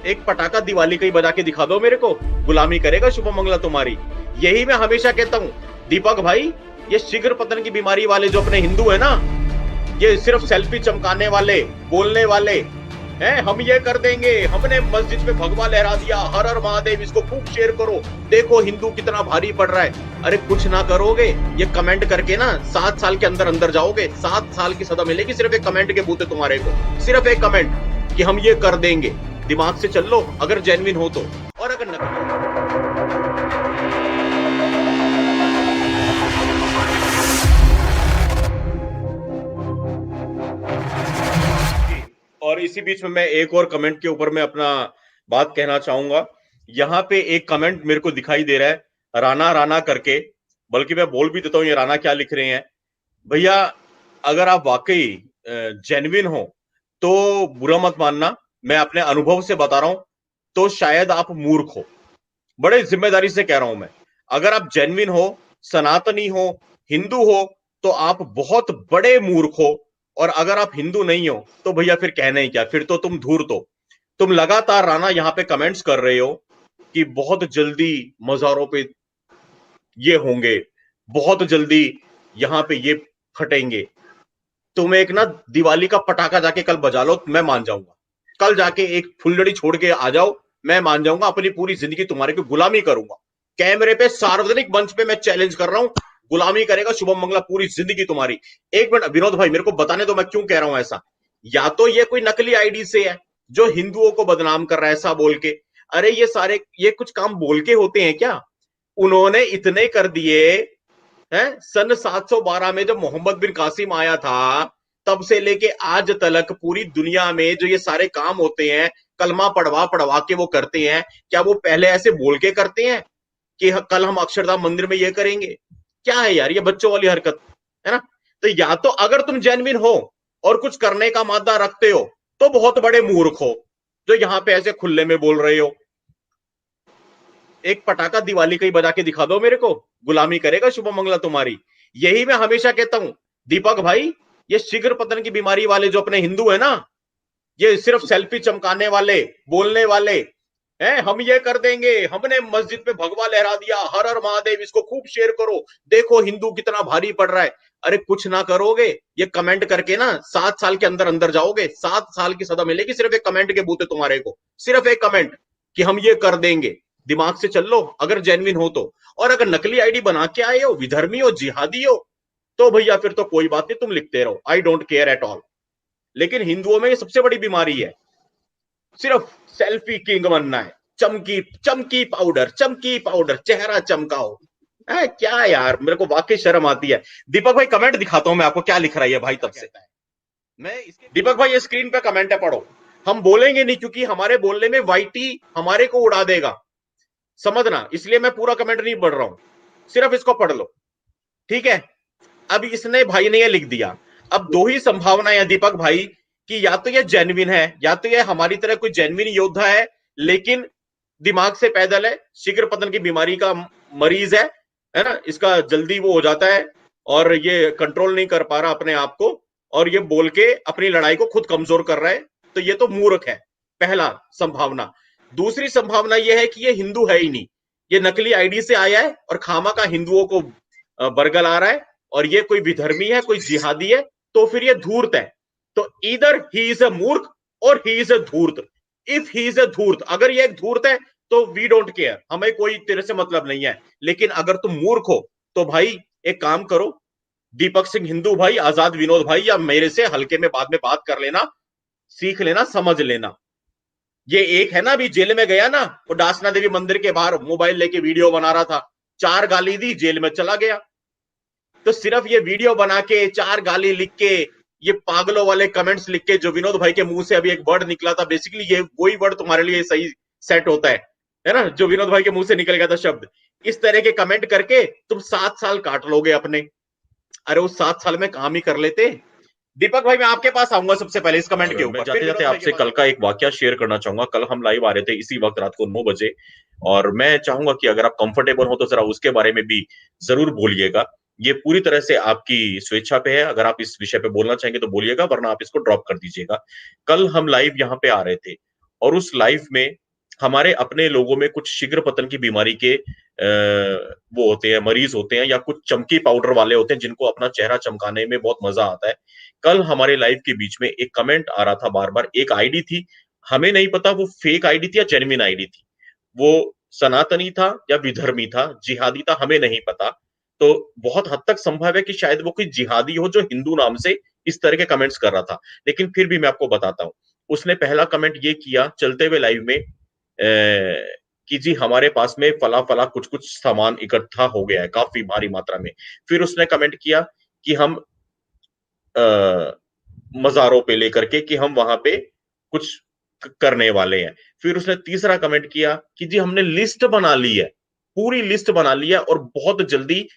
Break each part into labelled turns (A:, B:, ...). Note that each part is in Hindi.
A: एक पटाखा दिवाली का ही बजा के दिखा दो मेरे को, गुलामी करेगा शुभम मंगला तुम्हारी। यही मैं हमेशा कहता हूँ दीपक भाई, ये शीघ्र पतन की बीमारी वाले जो अपने हिंदू है ना, ये सिर्फ सेल्फी चमकाने वाले, बोलने वाले हैं, हम ये कर देंगे, हमने मस्जिद में भगवा लहरा दिया, हर हर महादेव, इसको खूब शेयर करो, देखो हिंदू कितना भारी पड़ रहा है। अरे कुछ ना करोगे, ये कमेंट करके ना 7 साल के अंदर अंदर जाओगे, 7 साल की सजा मिलेगी सिर्फ एक कमेंट के बूते तुम्हारे को, सिर्फ एक कमेंट कि हम ये कर देंगे। दिमाग से चल लो अगर जेन्युइन हो तो, और अगर नकली। और इसी बीच में मैं एक और कमेंट के ऊपर मैं अपना बात कहना चाहूंगा। यहाँ पे एक कमेंट मेरे को दिखाई दे रहा है, राणा राणा करके, बल्कि मैं बोल भी देता हूँ ये राणा क्या लिख रहे हैं। भैया अगर आप वाकई जेन्युइन हो तो बुरा मत मानना, मैं अपने अनुभव से बता रहा हूं, तो शायद आप मूर्ख हो, बड़े जिम्मेदारी से कह रहा हूं मैं। अगर आप जेन्युइन हो, सनातनी हो, हिंदू हो, तो आप बहुत बड़े मूर्ख हो। और अगर आप हिंदू नहीं हो तो भैया फिर कहना ही क्या, फिर तो तुम धूर्त हो। तुम लगातार राणा यहां पे कमेंट्स कर रहे हो कि बहुत जल्दी मजारों पे ये होंगे, बहुत जल्दी यहां पे ये फटेंगे। तुम एक ना दिवाली का पटाखा जाके कल बजा लो, मैं मान जाऊंगा। कल जाके एक फुलझड़ी छोड़ के आ जाओ, मैं मान जाऊंगा, अपनी पूरी जिंदगी तुम्हारे को गुलामी करूंगा। कैमरे पे सार्वजनिक मंच पे मैं चैलेंज कर रहा हूं, गुलामी करेगा शुभम मंगला पूरी जिंदगी तुम्हारी। एक मिनट विनोद भाई, मेरे को बताने दो मैं क्यों कह रहा हूं ऐसा। या तो ये कोई नकली आईडी से है जो हिंदुओं को बदनाम कर रहा है ऐसा बोल के। अरे ये सारे ये कुछ काम बोल के होते हैं क्या? उन्होंने इतने कर दिए हैं। सन 712 में जब मोहम्मद बिन कासिम आया था, तब से लेके आज तक पूरी दुनिया में जो ये सारे काम होते हैं, कलमा पढ़वा पढ़वा के वो करते हैं, क्या वो पहले ऐसे बोल के करते हैं कि कल हम अक्षरधाम मंदिर में ये करेंगे? क्या है यार ये बच्चों वाली हरकत, है ना? तो या तो अगर तुम जेन्युइन हो और कुछ करने का मादा रखते हो तो बहुत बड़े मूर्ख हो जो यहां पे ऐसे खुले में बोल रहे हो। एक पटाखा दिवाली का ही बजा के दिखा दो मेरे को, गुलामी करेगा शुभम मंगला तुम्हारी। यही मैं हमेशा कहता हूं दीपक भाई, ये शीघ्र पतन की बीमारी वाले जो अपने हिंदू है ना, ये सिर्फ सेल्फी चमकाने वाले, बोलने वाले हैं, हम ये कर देंगे, हमने मस्जिद में भगवा लहरा दिया, हर हर महादेव, इसको खूब शेयर करो, देखो हिंदू कितना भारी पड़ रहा है। अरे कुछ ना करोगे, ये कमेंट करके ना 7 साल के अंदर अंदर जाओगे, 7 साल की सजा मिलेगी सिर्फ एक कमेंट के बूते तुम्हारे को, सिर्फ एक कमेंट कि हम ये कर देंगे। दिमाग से चल लो अगर जेन्युइन हो तो। और अगर नकली आईडी बना के आए हो, विधर्मी हो, जिहादी हो, तो भैया फिर तो कोई बात नहीं, तुम लिखते रहो, I don't care at all. लेकिन हिंदुओं में ये सबसे बड़ी बीमारी है, सिर्फ सेल्फी किंग बनना है, चमकी चमकी पाउडर, चमकी पाउडर, चेहरा चमकाओ। है क्या यार, मेरे को वाकई शर्म आती है। दीपक भाई कमेंट दिखाता हूं मैं आपको क्या लिख रहा है भाई तब से। मैं दीपक भाई ये स्क्रीन पे कमेंट है, पढ़ो। हम बोलेंगे नहीं क्योंकि हमारे बोलने में वाईटी हमारे को उड़ा देगा, समझना, इसलिए मैं पूरा कमेंट नहीं पढ़ रहा हूं, सिर्फ इसको पढ़ लो, ठीक है? अब इसने भाई ने ये लिख दिया। अब दो ही संभावनाएं है दीपक भाई, कि या तो ये जेन्युइन है, या तो ये हमारी तरह कोई जेन्युइन योद्धा है लेकिन दिमाग से पैदल है, शीघ्र पतन की बीमारी का मरीज है ना, इसका जल्दी वो हो जाता है और ये कंट्रोल नहीं कर पा रहा अपने आप को, और ये बोल के अपनी लड़ाई को खुद कमजोर कर रहा है, तो ये तो मूर्ख है, पहला संभावना। दूसरी संभावना यह है कि ये हिंदू है ही नहीं, ये नकली आईडी से आया है और खामा का हिंदुओं को बरगल आ रहा है, और ये कोई विधर्मी है, कोई जिहादी है, तो फिर ये धूर्त है। तो इधर ही इज अ मूर्ख और ही इज अ धूर्त। इफ ही इज अ धूर्त, अगर ये एक धूर्त है तो वी डोंट केयर, हमें कोई तेरे से मतलब नहीं है। लेकिन अगर तुम मूर्ख हो तो भाई एक काम करो, दीपक सिंह हिंदू भाई, आजाद विनोद भाई, या मेरे से हल्के में बाद में बात कर लेना, सीख लेना, समझ लेना। ये एक है ना, अभी जेल में गया ना, वो डासना देवी मंदिर के बाहर मोबाइल लेके वीडियो बना रहा था, 4 गाली दी, जेल में चला गया। तो सिर्फ ये वीडियो बना के 4 गाली लिख के, ये पागलों वाले कमेंट्स लिख के, जो विनोद भाई के मुंह से अभी एक वर्ड निकला था, बेसिकली ये वही वर्ड तुम्हारे लिए सही सेट होता है ना, जो विनोद भाई के मुंह से निकल गया था शब्द, इस तरह के कमेंट करके तुम 7 साल काट लोगे अपने। अरे उस 7 साल में काम ही कर लेते। दीपक भाई मैं आपके पास आऊंगा सबसे पहले इस कमेंट के ऊपर। जाते जाते आपसे कल का एक वाकया शेयर करना चाहूंगा। कल हम लाइव आ रहे थे इसी वक्त रात को 9 बजे, और मैं चाहूंगा कि अगर आप कंफर्टेबल हो तो जरा उसके बारे में भी जरूर बोलिएगा। ये पूरी तरह से आपकी स्वेच्छा पे है, अगर आप इस विषय पे बोलना चाहेंगे तो बोलिएगा, वरना आप इसको ड्रॉप कर दीजिएगा। कल हम लाइव यहाँ पे आ रहे थे और उस लाइव में हमारे अपने लोगों में कुछ शीघ्र पतन की बीमारी के वो होते हैं, मरीज होते हैं, या कुछ चमकी पाउडर वाले होते हैं जिनको अपना चेहरा चमकाने में बहुत मजा आता है। कल हमारे लाइव के बीच में एक कमेंट आ रहा था बार बार, एक आईडी थी, हमें नहीं पता वो फेक आईडी थी या जेन्युइन आईडी थी, वो सनातनी था या विधर्मी था, जिहादी था, हमें नहीं पता। तो बहुत हद तक संभव है कि शायद वो कोई जिहादी हो जो हिंदू नाम से इस तरह के कमेंट्स कर रहा था। लेकिन फिर भी मैं आपको बताता हूं, उसने पहला कमेंट ये किया चलते हुए लाइव में कि जी हमारे पास में फला फला कुछ कुछ सामान इकट्ठा हो गया है काफी भारी मात्रा में। फिर उसने कमेंट किया कि हम मजारों पे लेकर के कि हम वहां पे कुछ करने वाले हैं। फिर उसने तीसरा कमेंट किया कि जी हमने लिस्ट बना ली है, पूरी लिस्ट बना ली है और बहुत जल्दी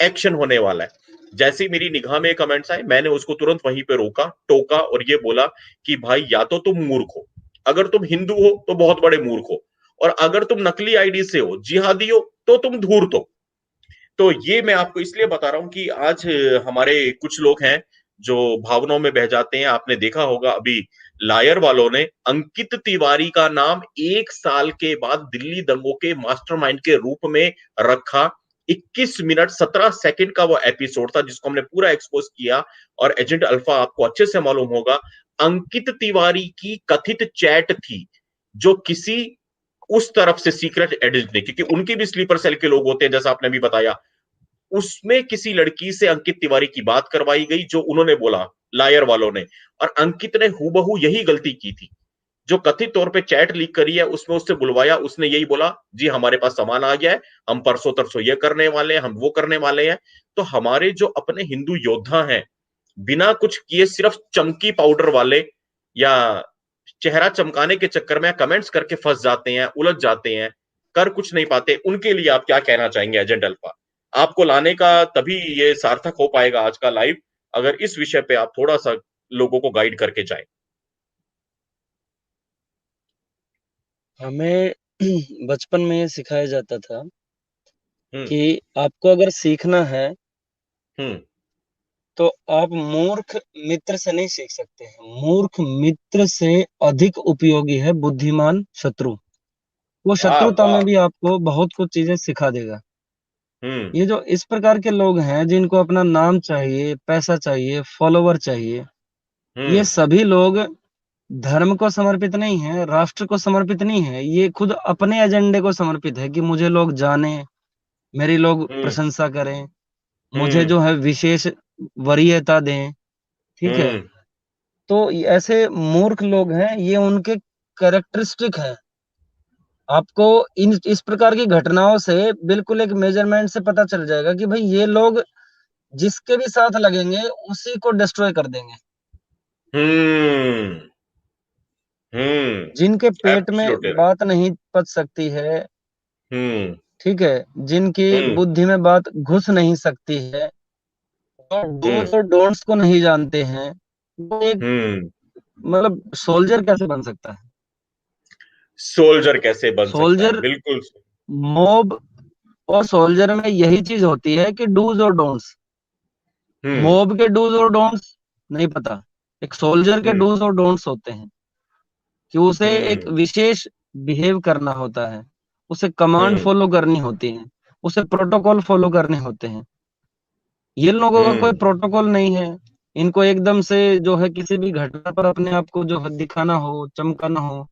A: एक्शन होने वाला है। जैसे ही मेरी निगाह में कमेंट्स आए, मैंने उसको तुरंत वहीं पे रोका, टोका और ये बोला कि भाई या तो तुम मूर्ख हो, अगर तुम हिंदू हो तो बहुत बड़े मूर्ख हो, और अगर तुम नकली आईडी से हो, जिहादी हो, तो तुम धूर्त हो। तो ये मैं आपको इसलिए बता रहा हूं कि आज हमारे कुछ लोग हैं जो भावनाओं में बह जाते हैं। आपने देखा होगा अभी लायर वालों ने अंकित तिवारी का नाम 1 साल के बाद दिल्ली दंगों के मास्टरमाइंड के रूप में रखा। 21 मिनट 17 सेकंड का वो एपिसोड था जिसको हमने पूरा एक्सपोज किया, और एजेंट अल्फा आपको अच्छे से मालूम होगा अंकित तिवारी की कथित चैट थी जो किसी उस तरफ से सीक्रेट एजेंट ने, क्योंकि उनके भी स्लीपर सेल के लोग होते हैं जैसा आपने भी बताया, उसमें किसी लड़की से अंकित तिवारी की बात करवाई गई जो उन्होंने बोला लायर वालों ने, और अंकित ने हूबहू यही गलती की थी। जो कथित तौर पे चैट लीक करी है उसमें उससे बुलवाया, उसने यही बोला जी हमारे पास सामान आ गया है, हम परसों तरसों ये करने वाले हैं, हम वो करने वाले हैं। तो हमारे जो अपने हिंदू योद्धा हैं, बिना कुछ किए सिर्फ चमकी पाउडर वाले या चेहरा चमकाने के चक्कर में कमेंट्स करके फंस जाते हैं, उलझ जाते हैं, कर कुछ नहीं पाते। उनके लिए आप क्या कहना चाहेंगे एजेंट अल्फा? आपको लाने का तभी ये सार्थक हो पाएगा आज का लाइव, अगर इस विषय पे आप थोड़ा सा लोगों को गाइड करके जाएं।
B: हमें बचपन में ये सिखाया जाता था
A: हम्म
B: कि आपको अगर सीखना है
A: हम्म
B: तो आप मूर्ख मित्र से नहीं सीख सकते हैं। मूर्ख मित्र से अधिक उपयोगी है बुद्धिमान शत्रु। वो
A: वाह
B: शत्रुता
A: वाह।
B: में भी आपको बहुत कुछ चीजें सिखा देगा।
A: हम्म
B: ये जो इस प्रकार के लोग हैं जिनको अपना नाम चाहिए, पैसा चाहिए, फॉलोवर चाहिए, ये
A: हम्म
B: सभी लोग धर्म को समर्पित नहीं है, राष्ट्र को समर्पित नहीं है। ये खुद अपने एजेंडे को समर्पित है कि मुझे लोग जाने, मेरी लोग
A: हम्म
B: प्रशंसा करें, मुझे
A: हम्म
B: जो है विशेष वरीयता दें। ठीक है।
A: हम्म
B: तो ऐसे मूर्ख लोग हैं, ये उनके कैरेक्टरिस्टिक है। आपको इन इस प्रकार की घटनाओं से बिल्कुल एक मेजरमेंट से पता चल जाएगा कि भाई ये लोग जिसके भी साथ लगेंगे उसी को डिस्ट्रॉय कर देंगे।
A: हम्म हम्म
B: जिनके पेट में
A: एब्सोल्युटली राइट।
B: बात नहीं पच सकती है,
A: हम्म
B: ठीक है, जिनकी
A: हम्म
B: बुद्धि में बात घुस नहीं सकती है, जो
A: हम्म
B: डूज और डोंट्स को नहीं जानते हैं, वो एक
A: हम्म
B: मतलब सोल्जर कैसे बन सकता है?
A: सोल्जर कैसे बन सकता है,
B: सोल्जर,
A: बिल्कुल।
B: मॉब और सोल्जर में यही चीज होती है कि डूज और डोंट्स।
A: हम्म
B: मॉब के डूज और डोंट्स नहीं पता, एक सोल्जर के
A: हम्म
B: डूज और डोंट्स होते हैं कि उसे एक
A: हम्म
B: विशेष बिहेव करना होता है, उसे कमांड
A: हम्म
B: फॉलो करनी होती है, उसे प्रोटोकॉल फॉलो करने होते हैं। ये लोगों का कोई
A: हम्म
B: प्रोटोकॉल नहीं है। इनको एकदम से जो है किसी भी घटना पर अपने आप को जो है दिखाना हो, चमकाना हो,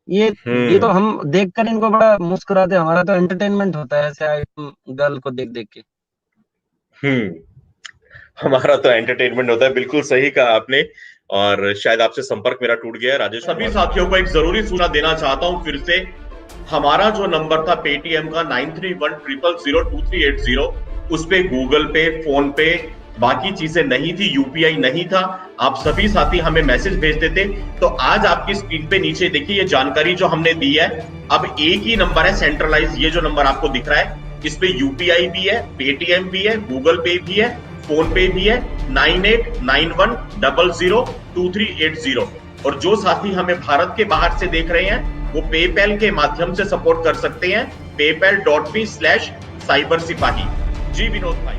B: ये तो
A: हम्म
B: हम देखकर इनको बड़ा मुस्कुराते हैं। हमारा तो एंटरटेनमेंट होता है ऐसे आइटम गर्ल को देख देख के।
A: हम्म हमारा तो एंटरटेनमेंट होता है, बिल्कुल सही कहा आपने। और शायद आपसे संपर्क मेरा टूट गया है राजेश। सभी साथियों को एक जरूरी सूचना देना चाहता हूं फिर से। हमारा जो नंबर था पेटीएम का 9310002380, उस पे गूगल पे, फोन पे, बाकी चीजें नहीं थी, यूपीआई नहीं था। आप सभी साथी हमें मैसेज भेजते थे। तो आज आपकी स्क्रीन पे नीचे देखिए ये जानकारी जो हमने दी है। अब एक ही नंबर है सेंट्रलाइज, ये जो नंबर आपको दिख रहा है, इस पे यूपीआई भी है, पेटीएम भी है, गूगल पे भी है, फोन पे भी है, 9891002380। और जो साथी हमें भारत के बाहर से देख रहे हैं वो पेपैल के माध्यम से सपोर्ट कर सकते हैं, paypal.me/cybersipahi। जी विनोद भाई।